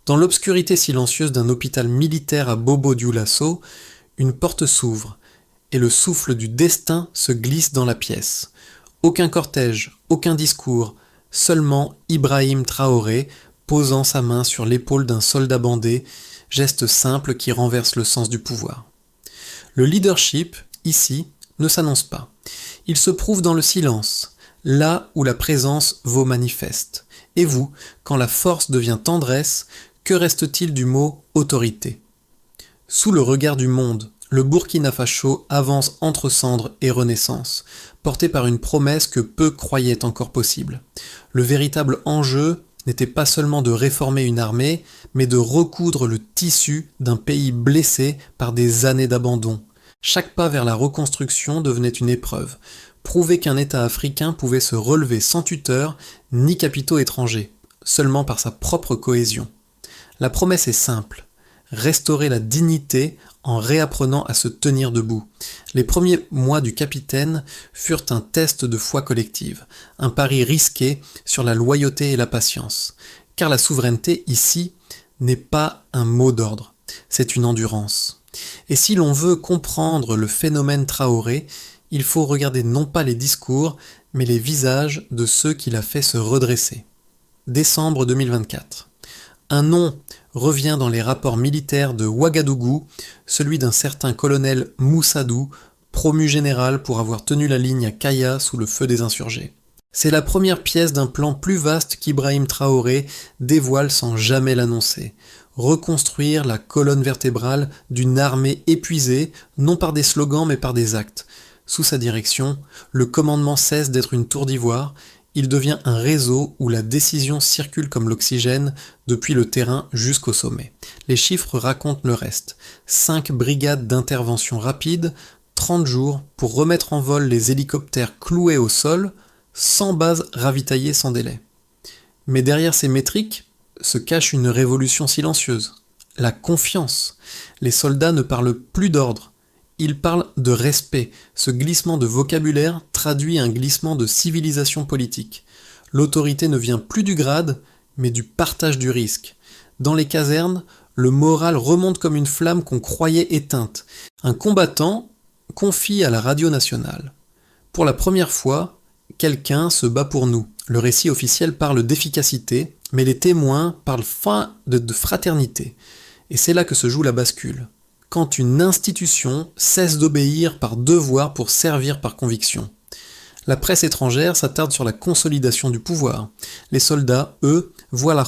Dans l'obscurité silencieuse d'un hôpital militaire à Bobo-Dioulasso, une porte s'ouvre et le souffle du destin se glisse dans la pièce. Aucun cortège, aucun discours, seulement Ibrahim Traoré posant sa main sur l'épaule d'un soldat bandé, geste simple qui renverse le sens du pouvoir. Le leadership, ici, ne s'annonce pas. Il se prouve dans le silence, là où la présence vaut manifeste. Et vous, quand la force devient tendresse, que reste-t-il du mot autorité ? Sous le regard du monde, le Burkina Faso avance entre cendres et renaissance, porté par une promesse que peu croyaient encore possible. Le véritable enjeu n'était pas seulement de réformer une armée, mais de recoudre le tissu d'un pays blessé par des années d'abandon. Chaque pas vers la reconstruction devenait une épreuve, prouver qu'un État africain pouvait se relever sans tuteur ni capitaux étrangers, seulement par sa propre cohésion. La promesse est simple, restaurer la dignité en réapprenant à se tenir debout. Les premiers mois du capitaine furent un test de foi collective, un pari risqué sur la loyauté et la patience. Car la souveraineté, ici, n'est pas un mot d'ordre, c'est une endurance. Et si l'on veut comprendre le phénomène Traoré, il faut regarder non pas les discours, mais les visages de ceux qui l'a fait se redresser. Décembre 2024. Un nom revient dans les rapports militaires de Ouagadougou, celui d'un certain colonel Moussadou, promu général pour avoir tenu la ligne à Kaya sous le feu des insurgés. C'est la première pièce d'un plan plus vaste qu'Ibrahim Traoré dévoile sans jamais l'annoncer. Reconstruire la colonne vertébrale d'une armée épuisée, non par des slogans mais par des actes. Sous sa direction, le commandement cesse d'être une tour d'ivoire, il devient un réseau où la décision circule comme l'oxygène depuis le terrain jusqu'au sommet. Les chiffres racontent le reste. 5 brigades d'intervention rapide, 30 jours pour remettre en vol les hélicoptères cloués au sol, 100 bases ravitaillées sans délai. Mais derrière ces métriques se cache une révolution silencieuse. La confiance. Les soldats ne parlent plus d'ordre. Ils parlent de respect. Ce glissement de vocabulaire traduit un glissement de civilisation politique. L'autorité ne vient plus du grade, mais du partage du risque. Dans les casernes, le moral remonte comme une flamme qu'on croyait éteinte. Un combattant confie à la radio nationale. Pour la première fois, quelqu'un se bat pour nous. Le récit officiel parle d'efficacité, mais les témoins parlent de fraternité. Et c'est là que se joue la bascule. Quand une institution cesse d'obéir par devoir pour servir par conviction. La presse étrangère s'attarde sur la consolidation du pouvoir. Les soldats, eux, voient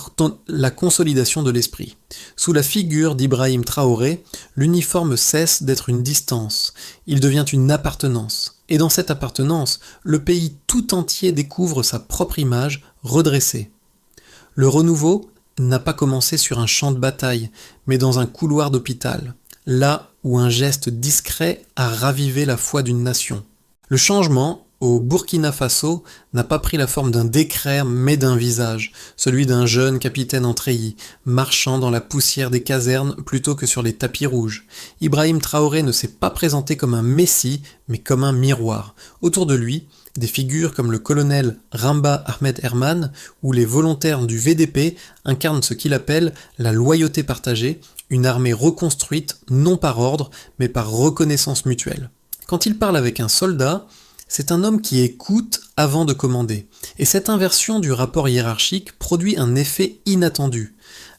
la consolidation de l'esprit. Sous la figure d'Ibrahim Traoré, l'uniforme cesse d'être une distance. Il devient une appartenance. Et dans cette appartenance, le pays tout entier découvre sa propre image redressée. Le renouveau n'a pas commencé sur un champ de bataille, mais dans un couloir d'hôpital. Là où un geste discret a ravivé la foi d'une nation. Le changement, au Burkina Faso, n'a pas pris la forme d'un décret, mais d'un visage, celui d'un jeune capitaine en treillis, marchant dans la poussière des casernes plutôt que sur les tapis rouges. Ibrahim Traoré ne s'est pas présenté comme un messie, mais comme un miroir. Autour de lui, des figures comme le colonel Rimba Ahmed Herman ou les volontaires du VDP incarnent ce qu'il appelle la loyauté partagée, une armée reconstruite non par ordre, mais par reconnaissance mutuelle. Quand il parle avec un soldat, c'est un homme qui écoute avant de commander. Et cette inversion du rapport hiérarchique produit un effet inattendu.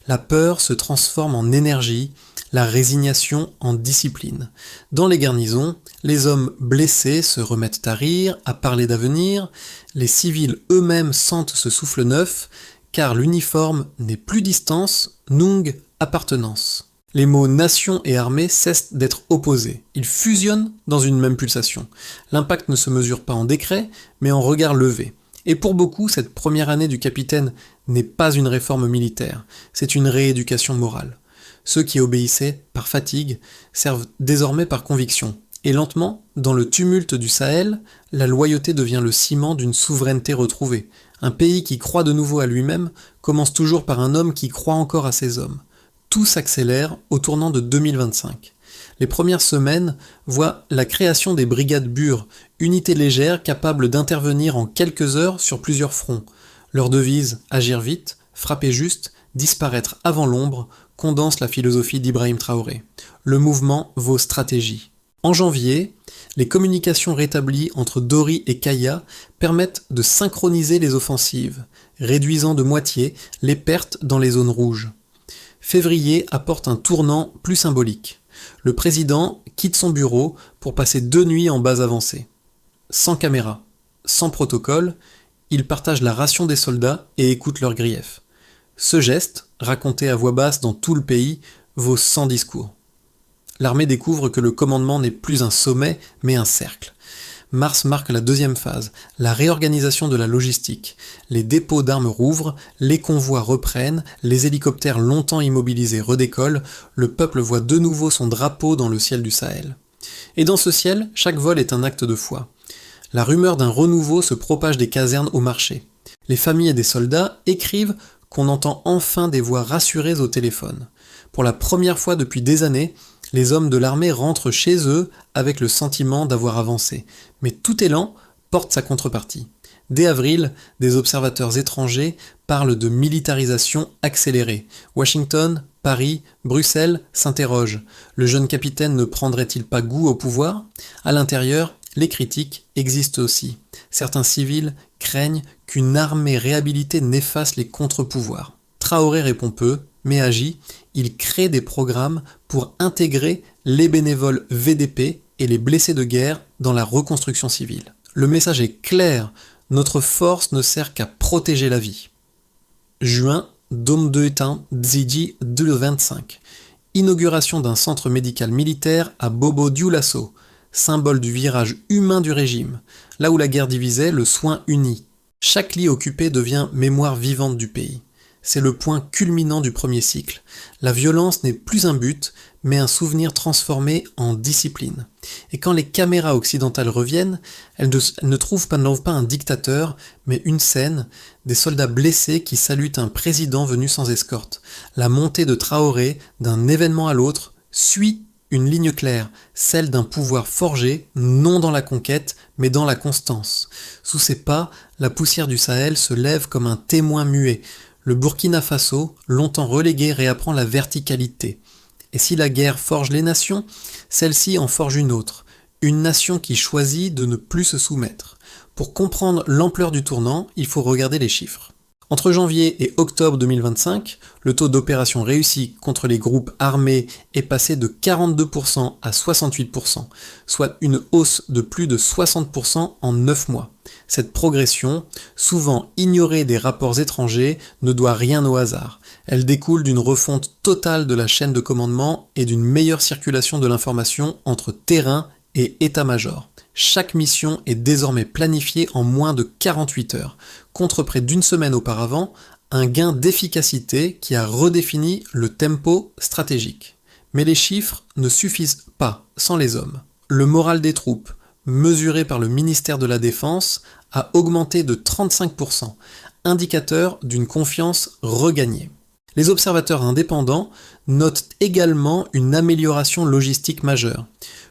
La peur se transforme en énergie, la résignation en discipline. Dans les garnisons, les hommes blessés se remettent à rire, à parler d'avenir, les civils eux-mêmes sentent ce souffle neuf, car l'uniforme n'est plus distance, nung appartenance. Les mots nation et armée cessent d'être opposés. Ils fusionnent dans une même pulsation. L'impact ne se mesure pas en décret, mais en regard levé. Et pour beaucoup, cette première année du capitaine n'est pas une réforme militaire, c'est une rééducation morale. Ceux qui obéissaient par fatigue servent désormais par conviction. Et lentement, dans le tumulte du Sahel, la loyauté devient le ciment d'une souveraineté retrouvée. Un pays qui croit de nouveau à lui-même commence toujours par un homme qui croit encore à ses hommes. Tout s'accélère au tournant de 2025. Les premières semaines voient la création des brigades Bure, unités légères capables d'intervenir en quelques heures sur plusieurs fronts. Leur devise, agir vite, frapper juste, disparaître avant l'ombre, condense la philosophie d'Ibrahim Traoré. Le mouvement vaut stratégie. En janvier, les communications rétablies entre Dori et Kaya permettent de synchroniser les offensives, réduisant de moitié les pertes dans les zones rouges. Février apporte un tournant plus symbolique. Le président quitte son bureau pour passer 2 nuits en base avancée. Sans caméra, sans protocole, il partage la ration des soldats et écoute leurs griefs. Ce geste, raconté à voix basse dans tout le pays, vaut 100 discours. L'armée découvre que le commandement n'est plus un sommet, mais un cercle. Mars marque la deuxième phase, la réorganisation de la logistique. Les dépôts d'armes rouvrent, les convois reprennent, les hélicoptères longtemps immobilisés redécollent, le peuple voit de nouveau son drapeau dans le ciel du Sahel. Et dans ce ciel, chaque vol est un acte de foi. La rumeur d'un renouveau se propage des casernes au marché. Les familles des soldats écrivent qu'on entend enfin des voix rassurées au téléphone. Pour la première fois depuis des années, les hommes de l'armée rentrent chez eux avec le sentiment d'avoir avancé. Mais tout élan porte sa contrepartie. Dès avril, des observateurs étrangers parlent de militarisation accélérée. Washington, Paris, Bruxelles s'interrogent. Le jeune capitaine ne prendrait-il pas goût au pouvoir ? À l'intérieur, les critiques existent aussi. Certains civils craignent qu'une armée réhabilitée n'efface les contre-pouvoirs. Traoré répond peu, mais agit. Il crée des programmes pour intégrer les bénévoles VDP et les blessés de guerre dans la reconstruction civile. Le message est clair, notre force ne sert qu'à protéger la vie. Juin, Dom de Tan Dzidji 2025. Inauguration d'un centre médical militaire à Bobo Dioulasso, symbole du virage humain du régime. Là où la guerre divisait, le soin unit. Chaque lit occupé devient mémoire vivante du pays. C'est le point culminant du premier cycle. La violence n'est plus un but, mais un souvenir transformé en discipline. Et quand les caméras occidentales reviennent, elles ne trouvent pas un dictateur, mais une scène, des soldats blessés qui saluent un président venu sans escorte. La montée de Traoré, d'un événement à l'autre, suit une ligne claire, celle d'un pouvoir forgé, non dans la conquête, mais dans la constance. Sous ses pas, la poussière du Sahel se lève comme un témoin muet. Le Burkina Faso, longtemps relégué, réapprend la verticalité. Et si la guerre forge les nations, celle-ci en forge une autre, une nation qui choisit de ne plus se soumettre. Pour comprendre l'ampleur du tournant, il faut regarder les chiffres. Entre janvier et octobre 2025, le taux d'opération réussi contre les groupes armés est passé de 42% à 68%, soit une hausse de plus de 60% en 9 mois. Cette progression, souvent ignorée des rapports étrangers, ne doit rien au hasard. Elle découle d'une refonte totale de la chaîne de commandement et d'une meilleure circulation de l'information entre terrain et état-major. Chaque mission est désormais planifiée en moins de 48 heures, contre près d'une semaine auparavant, un gain d'efficacité qui a redéfini le tempo stratégique. Mais les chiffres ne suffisent pas sans les hommes. Le moral des troupes, mesuré par le ministère de la Défense, a augmenté de 35%, indicateur d'une confiance regagnée. Les observateurs indépendants notent également une amélioration logistique majeure.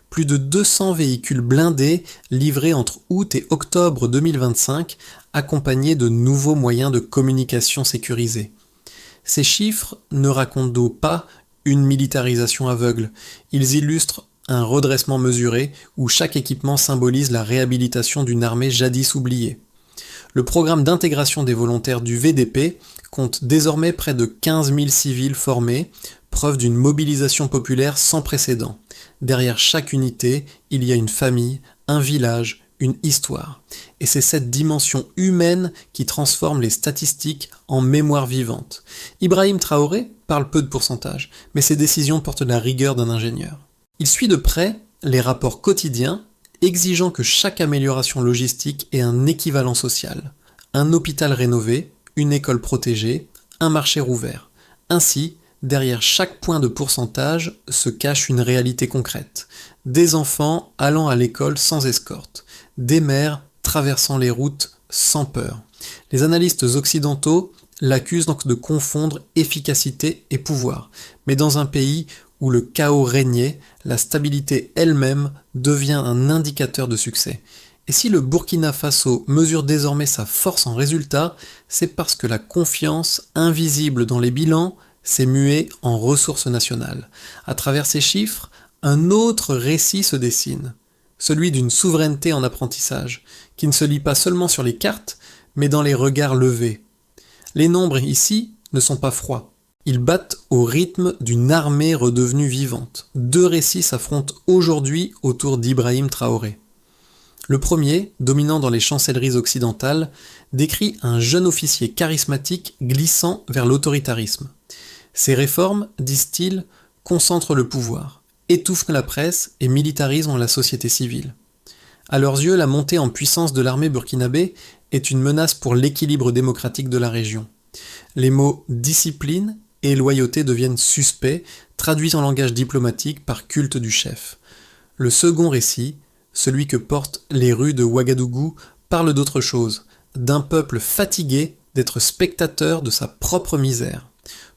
Plus de 200 véhicules blindés livrés entre août et octobre 2025, accompagnés de nouveaux moyens de communication sécurisés. Ces chiffres ne racontent donc pas une militarisation aveugle. Ils illustrent un redressement mesuré où chaque équipement symbolise la réhabilitation d'une armée jadis oubliée. Le programme d'intégration des volontaires du VDP compte désormais près de 15 000 civils formés, preuve d'une mobilisation populaire sans précédent. Derrière chaque unité, il y a une famille, un village, une histoire. Et c'est cette dimension humaine qui transforme les statistiques en mémoire vivante. Ibrahim Traoré parle peu de pourcentage, mais ses décisions portent la rigueur d'un ingénieur. Il suit de près les rapports quotidiens, exigeant que chaque amélioration logistique ait un équivalent social. Un hôpital rénové, une école protégée, un marché rouvert. Ainsi, derrière chaque point de pourcentage se cache une réalité concrète. Des enfants allant à l'école sans escorte. Des mères traversant les routes sans peur. Les analystes occidentaux l'accusent donc de confondre efficacité et pouvoir. Mais dans un pays où le chaos régnait, la stabilité elle-même devient un indicateur de succès. Et si le Burkina Faso mesure désormais sa force en résultat, c'est parce que la confiance, invisible dans les bilans, s'est muée en ressources nationales. À travers ces chiffres, un autre récit se dessine, celui d'une souveraineté en apprentissage, qui ne se lit pas seulement sur les cartes, mais dans les regards levés. Les nombres ici ne sont pas froids. Ils battent au rythme d'une armée redevenue vivante. Deux récits s'affrontent aujourd'hui autour d'Ibrahim Traoré. Le premier, dominant dans les chancelleries occidentales, décrit un jeune officier charismatique glissant vers l'autoritarisme. Ses réformes, disent-ils, concentrent le pouvoir, étouffent la presse et militarisent la société civile. À leurs yeux, la montée en puissance de l'armée burkinabé est une menace pour l'équilibre démocratique de la région. Les mots discipline et loyauté deviennent suspects, traduits en langage diplomatique par culte du chef. Le second récit, celui que portent les rues de Ouagadougou, parle d'autre chose, d'un peuple fatigué d'être spectateur de sa propre misère.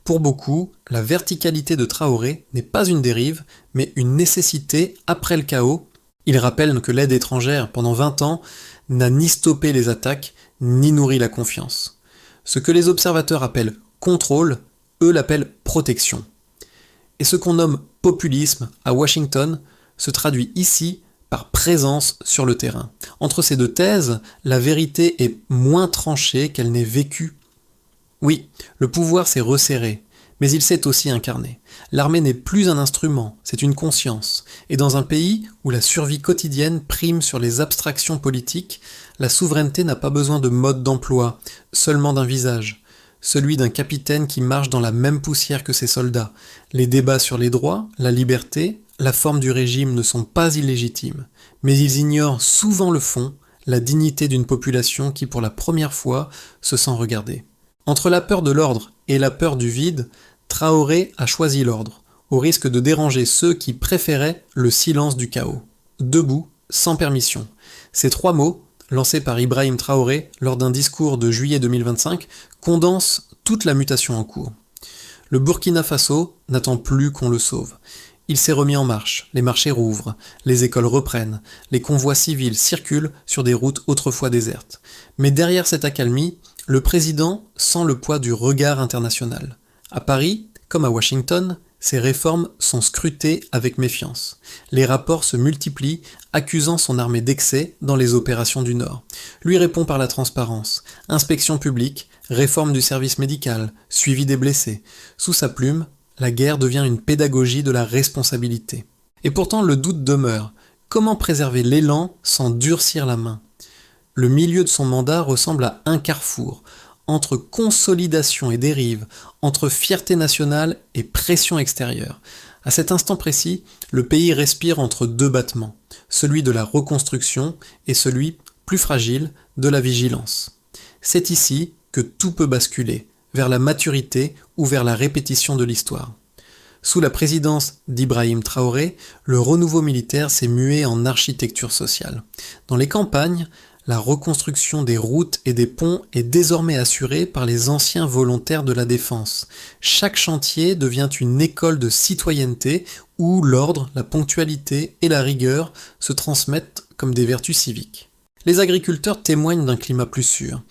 Pour beaucoup, la verticalité de Traoré n'est pas une dérive, mais une nécessité après le chaos. Il rappelle que l'aide étrangère, pendant 20 ans, n'a ni stoppé les attaques, ni nourri la confiance. Ce que les observateurs appellent contrôle, eux l'appellent protection. Et ce qu'on nomme populisme à Washington se traduit ici par présence sur le terrain. Entre ces deux thèses, la vérité est moins tranchée qu'elle n'est vécue. Oui, le pouvoir s'est resserré, mais il s'est aussi incarné. L'armée n'est plus un instrument, c'est une conscience. Et dans un pays où la survie quotidienne prime sur les abstractions politiques, la souveraineté n'a pas besoin de mode d'emploi, seulement d'un visage. Celui d'un capitaine qui marche dans la même poussière que ses soldats. Les débats sur les droits, la liberté, la forme du régime ne sont pas illégitimes, mais ils ignorent souvent le fond, la dignité d'une population qui pour la première fois se sent regardée. Entre la peur de l'ordre et la peur du vide, Traoré a choisi l'ordre, au risque de déranger ceux qui préféraient le silence du chaos. Debout, sans permission. Ces 3 mots, lancés par Ibrahim Traoré lors d'un discours de juillet 2025, condensent toute la mutation en cours. Le Burkina Faso n'attend plus qu'on le sauve. Il s'est remis en marche, les marchés rouvrent, les écoles reprennent, les convois civils circulent sur des routes autrefois désertes. Mais derrière cette accalmie, le président sent le poids du regard international. À Paris, comme à Washington, ces réformes sont scrutées avec méfiance. Les rapports se multiplient, accusant son armée d'excès dans les opérations du Nord. Lui répond par la transparence, inspection publique, réforme du service médical, suivi des blessés. Sous sa plume, la guerre devient une pédagogie de la responsabilité. Et pourtant, le doute demeure. Comment préserver l'élan sans durcir la main ? Le milieu de son mandat ressemble à un carrefour, entre consolidation et dérive, entre fierté nationale et pression extérieure. À cet instant précis, le pays respire entre 2 battements, celui de la reconstruction et celui, plus fragile, de la vigilance. C'est ici que tout peut basculer, vers la maturité ou vers la répétition de l'histoire. Sous la présidence d'Ibrahim Traoré, le renouveau militaire s'est mué en architecture sociale. Dans les campagnes, la reconstruction des routes et des ponts est désormais assurée par les anciens volontaires de la défense. Chaque chantier devient une école de citoyenneté où l'ordre, la ponctualité et la rigueur se transmettent comme des vertus civiques. Les agriculteurs témoignent d'un climat plus sûr.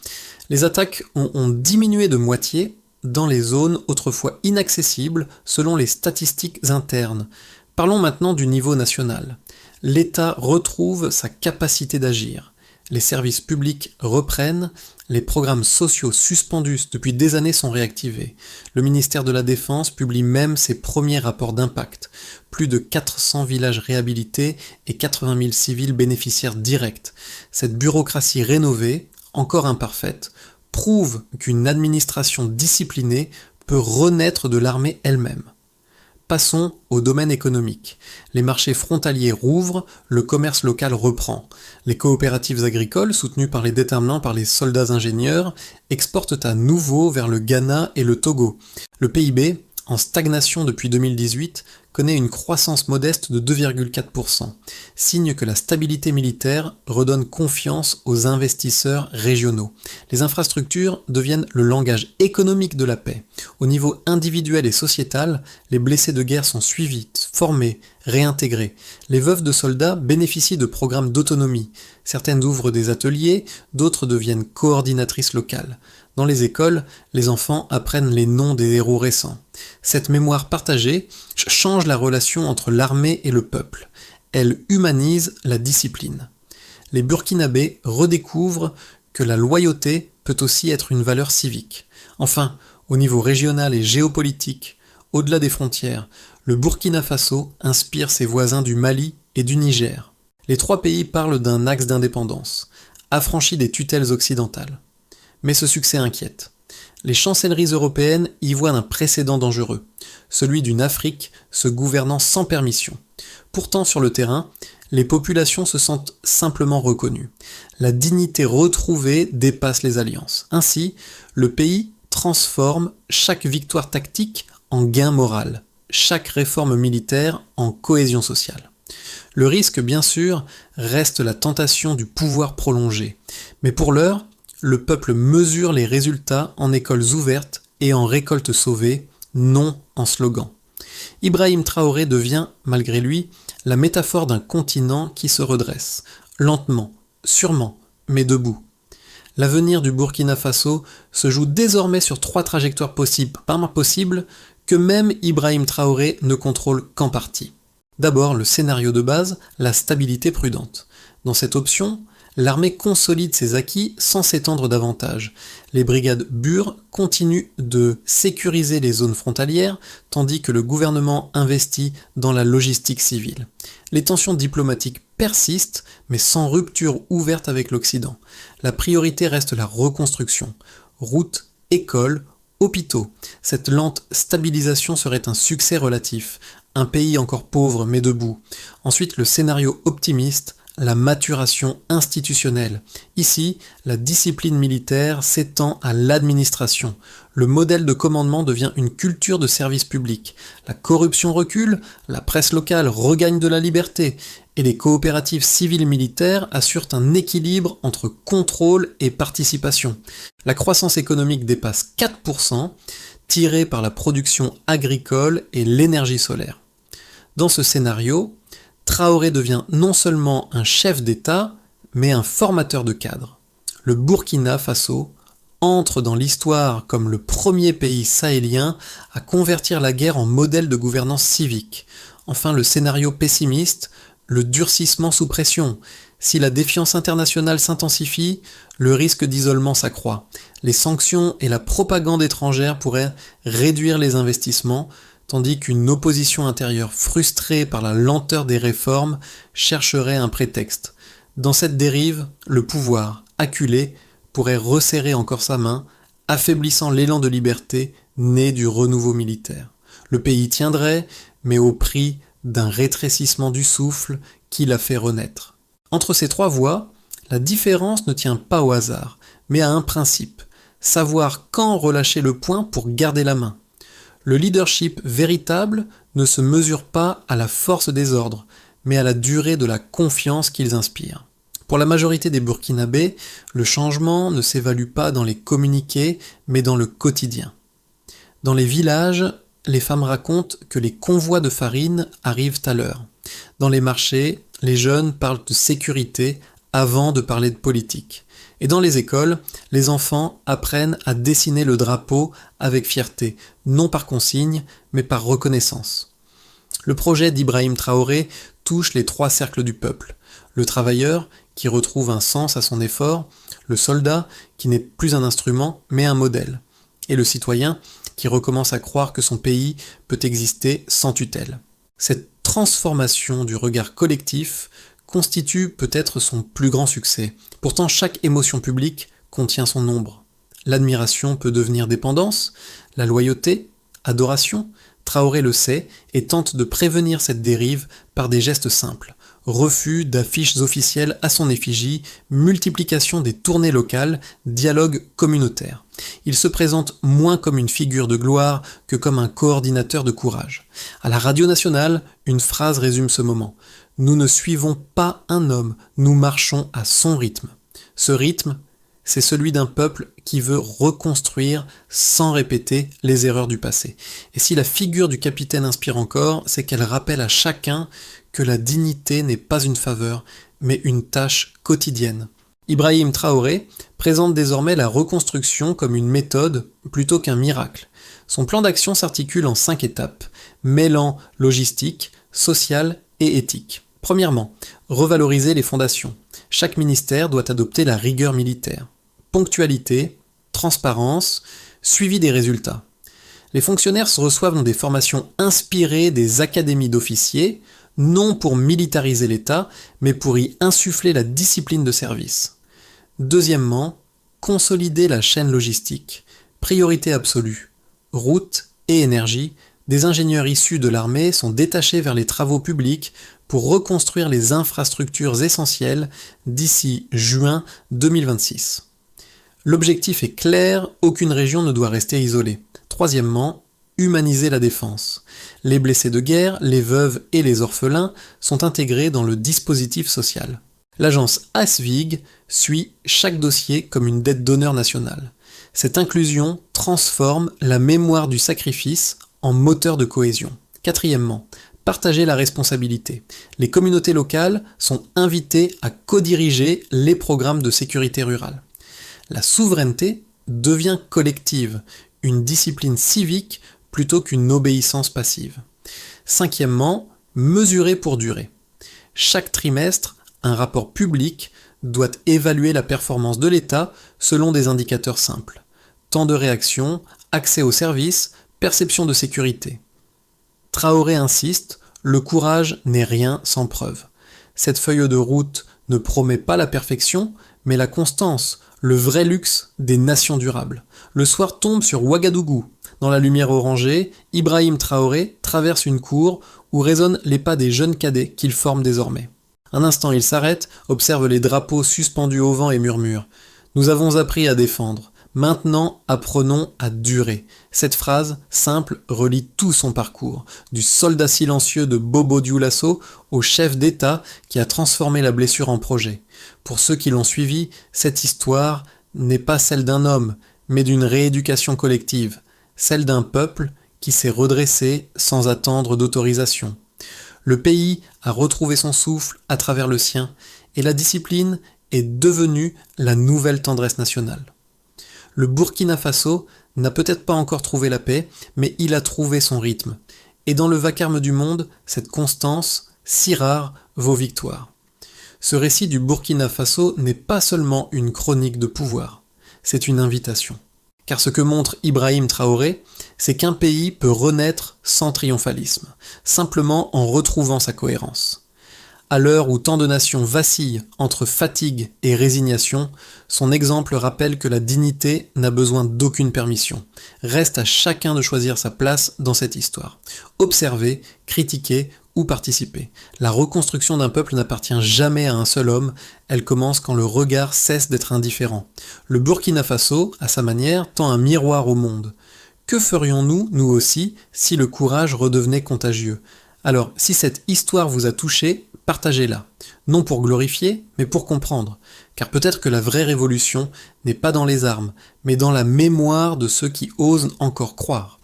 Les attaques ont diminué de moitié dans les zones autrefois inaccessibles selon les statistiques internes. Parlons maintenant du niveau national. L'État retrouve sa capacité d'agir. Les services publics reprennent, les programmes sociaux suspendus depuis des années sont réactivés. Le ministère de la Défense publie même ses premiers rapports d'impact. Plus de 400 villages réhabilités et 80 000 civils bénéficiaires directs. Cette bureaucratie rénovée, encore imparfaite, prouve qu'une administration disciplinée peut renaître de l'armée elle-même. Passons au domaine économique. Les marchés frontaliers rouvrent, le commerce local reprend. Les coopératives agricoles, soutenues par les déterminants par les soldats ingénieurs, exportent à nouveau vers le Ghana et le Togo. Le PIB, en stagnation depuis 2018, connaît une croissance modeste de 2,4%, signe que la stabilité militaire redonne confiance aux investisseurs régionaux. Les infrastructures deviennent le langage économique de la paix. Au niveau individuel et sociétal, les blessés de guerre sont suivis, formées, réintégrées. Les veuves de soldats bénéficient de programmes d'autonomie. Certaines ouvrent des ateliers, d'autres deviennent coordinatrices locales. Dans les écoles, les enfants apprennent les noms des héros récents. Cette mémoire partagée change la relation entre l'armée et le peuple. Elle humanise la discipline. Les Burkinabés redécouvrent que la loyauté peut aussi être une valeur civique. Enfin, au niveau régional et géopolitique, au-delà des frontières, le Burkina Faso inspire ses voisins du Mali et du Niger. Les trois pays parlent d'un axe d'indépendance, affranchi des tutelles occidentales. Mais ce succès inquiète. Les chancelleries européennes y voient un précédent dangereux, celui d'une Afrique se gouvernant sans permission. Pourtant, sur le terrain, les populations se sentent simplement reconnues. La dignité retrouvée dépasse les alliances. Ainsi, le pays transforme chaque victoire tactique en gain moral, chaque réforme militaire en cohésion sociale. Le risque, bien sûr, reste la tentation du pouvoir prolongé. Mais pour l'heure, le peuple mesure les résultats en écoles ouvertes et en récoltes sauvées, non en slogans. Ibrahim Traoré devient, malgré lui, la métaphore d'un continent qui se redresse, lentement, sûrement, mais debout. L'avenir du Burkina Faso se joue désormais sur 3 trajectoires possibles que même Ibrahim Traoré ne contrôle qu'en partie. D'abord, le scénario de base, la stabilité prudente. Dans cette option, l'armée consolide ses acquis sans s'étendre davantage. Les brigades Bur continuent de sécuriser les zones frontalières, tandis que le gouvernement investit dans la logistique civile. Les tensions diplomatiques persistent, mais sans rupture ouverte avec l'Occident. La priorité reste la reconstruction. Routes, écoles, hôpitaux. Cette lente stabilisation serait un succès relatif. Un pays encore pauvre mais debout. Ensuite, le scénario optimiste, la maturation institutionnelle. Ici, la discipline militaire s'étend à l'administration. Le modèle de commandement devient une culture de service public. La corruption recule, la presse locale regagne de la liberté, et les coopératives civiles militaires assurent un équilibre entre contrôle et participation. La croissance économique dépasse 4%, tirée par la production agricole et l'énergie solaire. Dans ce scénario, Traoré devient non seulement un chef d'État, mais un formateur de cadres. Le Burkina Faso entre dans l'histoire comme le premier pays sahélien à convertir la guerre en modèle de gouvernance civique. Enfin, le scénario pessimiste, le durcissement sous pression. Si la défiance internationale s'intensifie, le risque d'isolement s'accroît. Les sanctions et la propagande étrangère pourraient réduire les investissements, tandis qu'une opposition intérieure frustrée par la lenteur des réformes chercherait un prétexte. Dans cette dérive, le pouvoir, acculé, pourrait resserrer encore sa main, affaiblissant l'élan de liberté né du renouveau militaire. Le pays tiendrait, mais au prix d'un rétrécissement du souffle qui l'a fait renaître. Entre ces 3 voies, la différence ne tient pas au hasard, mais à un principe, savoir quand relâcher le poing pour garder la main. Le leadership véritable ne se mesure pas à la force des ordres, mais à la durée de la confiance qu'ils inspirent. Pour la majorité des Burkinabés, le changement ne s'évalue pas dans les communiqués, mais dans le quotidien. Dans les villages, les femmes racontent que les convois de farine arrivent à l'heure. Dans les marchés, les jeunes parlent de sécurité avant de parler de politique. Et dans les écoles, les enfants apprennent à dessiner le drapeau avec fierté, non par consigne, mais par reconnaissance. Le projet d'Ibrahim Traoré touche les 3 cercles du peuple. Le travailleur, qui retrouve un sens à son effort, le soldat, qui n'est plus un instrument, mais un modèle, et le citoyen, qui recommence à croire que son pays peut exister sans tutelle. Cette transformation du regard collectif constitue peut-être son plus grand succès. Pourtant, chaque émotion publique contient son ombre. L'admiration peut devenir dépendance, la loyauté, adoration. Traoré le sait et tente de prévenir cette dérive par des gestes simples. Refus d'affiches officielles à son effigie, multiplication des tournées locales, dialogue communautaire. Il se présente moins comme une figure de gloire que comme un coordinateur de courage. À la radio nationale, une phrase résume ce moment. Nous ne suivons pas un homme, nous marchons à son rythme. Ce rythme, c'est celui d'un peuple qui veut reconstruire sans répéter les erreurs du passé. Et si la figure du capitaine inspire encore, c'est qu'elle rappelle à chacun que la dignité n'est pas une faveur, mais une tâche quotidienne. Ibrahim Traoré présente désormais la reconstruction comme une méthode plutôt qu'un miracle. Son plan d'action s'articule en 5 étapes, mêlant logistique, sociale et éthique. Premièrement, revaloriser les fondations. Chaque ministère doit adopter la rigueur militaire. Ponctualité, transparence, suivi des résultats. Les fonctionnaires se reçoivent dans des formations inspirées des académies d'officiers, non pour militariser l'État, mais pour y insuffler la discipline de service. Deuxièmement, consolider la chaîne logistique. Priorité absolue. Routes et énergie, des ingénieurs issus de l'armée sont détachés vers les travaux publics pour reconstruire les infrastructures essentielles d'ici juin 2026. L'objectif est clair, aucune région ne doit rester isolée. Troisièmement, humaniser la défense. Les blessés de guerre, les veuves et les orphelins sont intégrés dans le dispositif social. L'agence ASVIG suit chaque dossier comme une dette d'honneur nationale. Cette inclusion transforme la mémoire du sacrifice en moteur de cohésion. Quatrièmement, partager la responsabilité. Les communautés locales sont invitées à co-diriger les programmes de sécurité rurale. La souveraineté devient collective, une discipline civique plutôt qu'une obéissance passive. Cinquièmement, mesurer pour durer. Chaque trimestre, un rapport public doit évaluer la performance de l'État selon des indicateurs simples. Temps de réaction, accès aux services, perception de sécurité. Traoré insiste, le courage n'est rien sans preuve. Cette feuille de route ne promet pas la perfection, mais la constance, le vrai luxe des nations durables. Le soir tombe sur Ouagadougou. Dans la lumière orangée, Ibrahim Traoré traverse une cour où résonnent les pas des jeunes cadets qu'il forme désormais. Un instant, il s'arrête, observe les drapeaux suspendus au vent et murmure « Nous avons appris à défendre. Maintenant, apprenons à durer. » Cette phrase, simple, relie tout son parcours, du soldat silencieux de Bobo Dioulasso au chef d'État qui a transformé la blessure en projet. Pour ceux qui l'ont suivi, cette histoire n'est pas celle d'un homme, mais d'une rééducation collective, celle d'un peuple qui s'est redressé sans attendre d'autorisation. Le pays a retrouvé son souffle à travers le sien, et la discipline est devenue la nouvelle tendresse nationale. Le Burkina Faso n'a peut-être pas encore trouvé la paix, mais il a trouvé son rythme. Et dans le vacarme du monde, cette constance, si rare, vaut victoire. Ce récit du Burkina Faso n'est pas seulement une chronique de pouvoir, c'est une invitation. Car ce que montre Ibrahim Traoré, c'est qu'un pays peut renaître sans triomphalisme, simplement en retrouvant sa cohérence. À l'heure où tant de nations vacillent entre fatigue et résignation, son exemple rappelle que la dignité n'a besoin d'aucune permission. Reste à chacun de choisir sa place dans cette histoire. Observer, critiquer ou participer. La reconstruction d'un peuple n'appartient jamais à un seul homme, elle commence quand le regard cesse d'être indifférent. Le Burkina Faso, à sa manière, tend un miroir au monde. Que ferions-nous, nous aussi, si le courage redevenait contagieux ? Alors, si cette histoire vous a touché, partagez-la. Non pour glorifier, mais pour comprendre. Car peut-être que la vraie révolution n'est pas dans les armes, mais dans la mémoire de ceux qui osent encore croire.